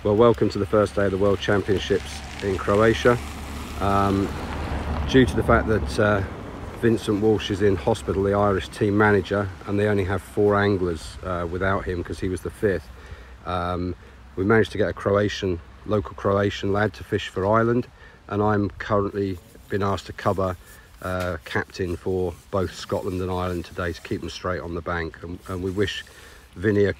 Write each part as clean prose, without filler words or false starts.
Well, welcome to the first day of the World Championships in Croatia. Due to the fact that Vincent Walsh is in hospital, the Irish team manager, and they only have 4 anglers without him because he was the 5th, we managed to get a local Croatian lad to fish for Ireland, and I'm currently been asked to cover captain for both Scotland and Ireland today to keep them straight on the bank, and we wish Vinny a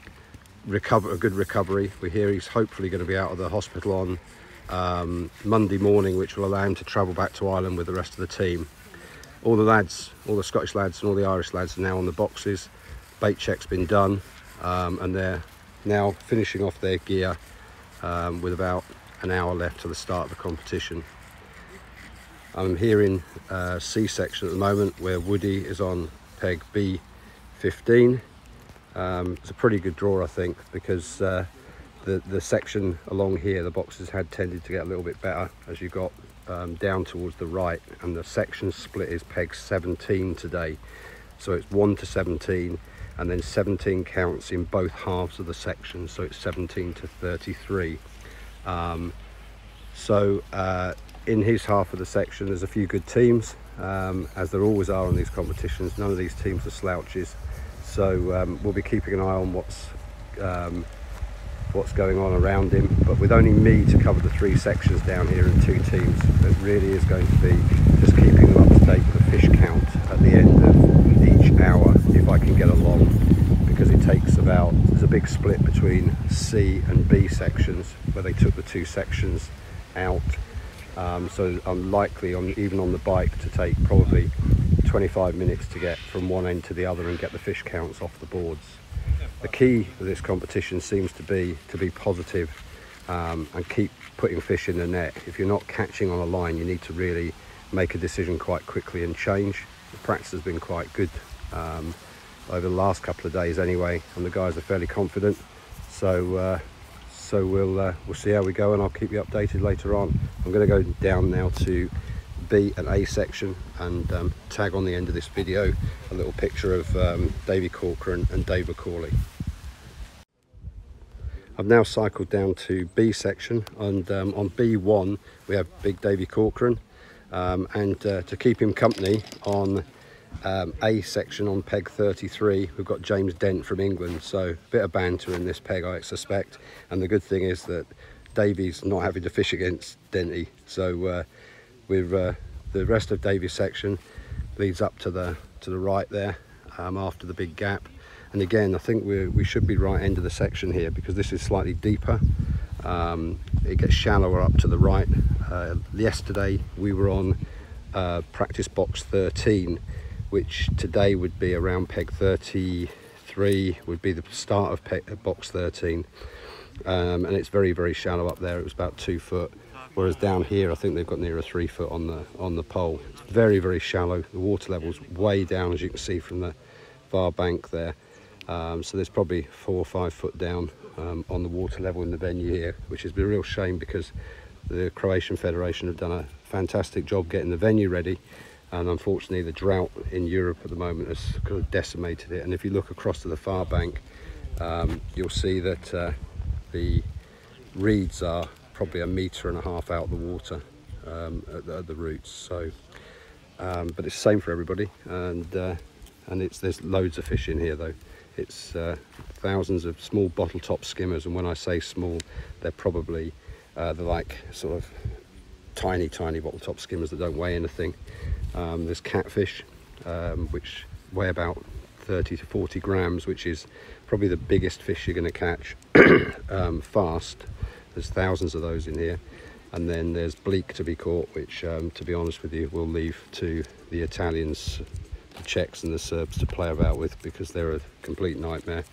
good recovery. We hear he's hopefully going to be out of the hospital on Monday morning, which will allow him to travel back to Ireland with the rest of the team. All the lads, all the Scottish lads and all the Irish lads are now on the boxes. Bait check's been done, and they're now finishing off their gear with about an hour left to the start of the competition. I'm here in C section at the moment, where Woody is on peg B15. It's a pretty good draw, I think, because the section along here, the boxes had tended to get a little bit better as you got down towards the right, and the section split is peg 17 today. So it's 1 to 17, and then 17 counts in both halves of the section, so it's 17 to 33. In his half of the section there's a few good teams, as there always are on these competitions. None of these teams are slouches. So we'll be keeping an eye on what's going on around him. But with only me to cover the 3 sections down here and 2 teams, it really is going to be just keeping them up to date with the fish count at the end of each hour, if I can get along, because it takes there's a big split between C and B sections, where they took the 2 sections out. So I'm likely, even on the bike, to take probably 25 minutes to get from one end to the other and get the fish counts off the boards. The key of this competition seems to be positive, and keep putting fish in the net. If you're not catching on a line, you need to really make a decision quite quickly and change. The practice has been quite good over the last couple of days anyway, and the guys are fairly confident. So we'll see how we go, and I'll keep you updated later on. I'm going to go down now to B and A section and tag on the end of this video a little picture of Davy Corcoran and Dave McCauley. I've now cycled down to B section, and on B1 we have big Davy Corcoran, and to keep him company on A section on peg 33 we've got James Dent from England, so a bit of banter in this peg, I suspect. And the good thing is that Davy's not having to fish against Denty, so the rest of Davy's section leads up to the right there, after the big gap. And again, I think we should be right end of the section here, because this is slightly deeper. It gets shallower up to the right. Yesterday we were on practice box 13, which today would be around peg 33, would be the start of box 13. And it's very, very shallow up there. It was about 2 foot. Whereas down here, I think they've got near a 3 foot on the pole. It's very, very shallow. The water level's way down, as you can see from the far bank there. So there's probably 4 or 5 foot down on the water level in the venue here, which is a real shame, because the Croatian Federation have done a fantastic job getting the venue ready. And unfortunately, the drought in Europe at the moment has kind of decimated it. And if you look across to the far bank, you'll see that the reeds are probably 1.5 meters out of the water at the roots. So, but it's the same for everybody, and there's loads of fish in here though. It's thousands of small bottle top skimmers, and when I say small, they're probably they're like sort of tiny bottle top skimmers that don't weigh anything. There's catfish, which weigh about 30 to 40 grams, which is probably the biggest fish you're going to catch fast. There's thousands of those in here. And then there's bleak to be caught, which to be honest with you, we'll leave to the Italians, the Czechs and the Serbs to play about with, because they're a complete nightmare.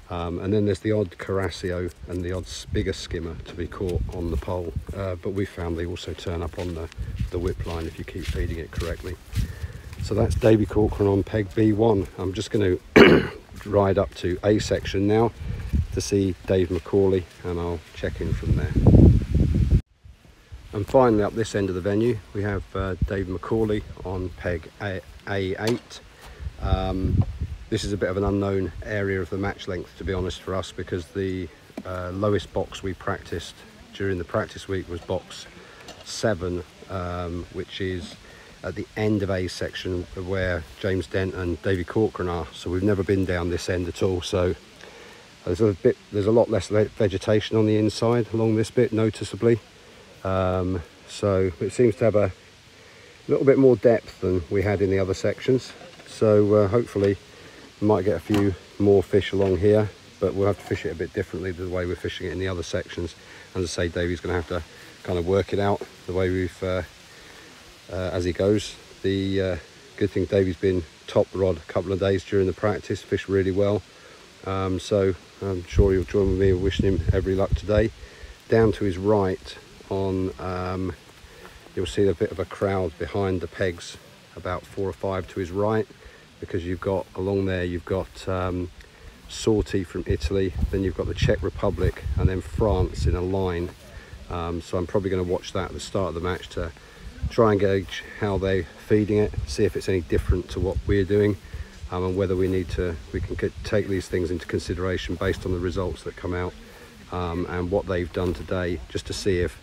And then there's the odd Carasio and the odd bigger skimmer to be caught on the pole, but we found they also turn up on the whip line if you keep feeding it correctly. So that's Davy Corcoran on peg B1. I'm just going to ride up to A section now to see Dave McCauley, and I'll check in from there. And finally, up this end of the venue we have Dave McCauley on peg A8. This is a bit of an unknown area of the match length, to be honest, for us, because the lowest box we practiced during the practice week was box 7, which is at the end of A section where James Dent and Davy Corcoran are. So we've never been down this end at all. So there's a lot less vegetation on the inside along this bit, noticeably. So it seems to have a little bit more depth than we had in the other sections. So hopefully we might get a few more fish along here, but we'll have to fish it a bit differently to the way we're fishing it in the other sections. As I say, Davy's going to have to kind of work it out the way we've as he goes. The good thing, Davy's been top rod a couple of days during the practice, fished really well. So I'm sure he'll join with me in wishing him every luck today. Down to his right on, you'll see a bit of a crowd behind the pegs, about 4 or 5 to his right, because you've got along there, you've got Sorti from Italy, then you've got the Czech Republic, and then France in a line. So I'm probably going to watch that at the start of the match to try and gauge how they're feeding it, see if it's any different to what we're doing, and whether we can take these things into consideration based on the results that come out, and what they've done today, just to see if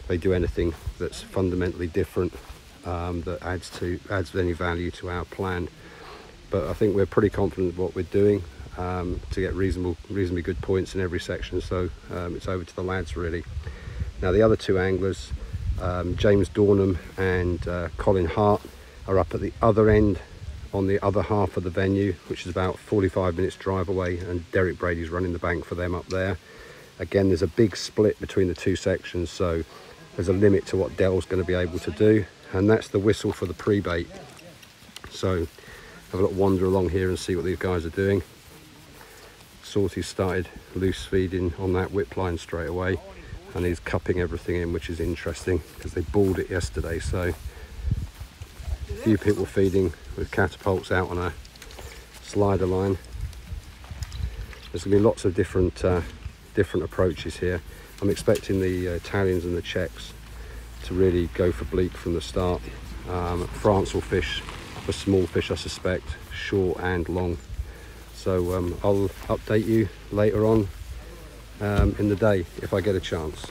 they do anything that's fundamentally different, that adds any value to our plan. But I think we're pretty confident what we're doing to get reasonably good points in every section. So it's over to the lads really. Now the other 2 anglers, James Dornham and Colin Hart, are up at the other end on the other half of the venue, which is about 45 minutes drive away, and Derek Brady's running the bank for them up there. Again, there's a big split between the 2 sections, so there's a limit to what Dell's going to be able to do, and that's the whistle for the pre-bait. So have a little wander along here and see what these guys are doing. Sorty started loose feeding on that whip line straight away, and he's cupping everything in, which is interesting because they balled it yesterday. So a few people feeding with catapults out on a slider line. There's going to be lots of different approaches here. I'm expecting the Italians and the Czechs to really go for bleak from the start. France will fish for small fish, I suspect, short and long. So I'll update you later on in the day if I get a chance.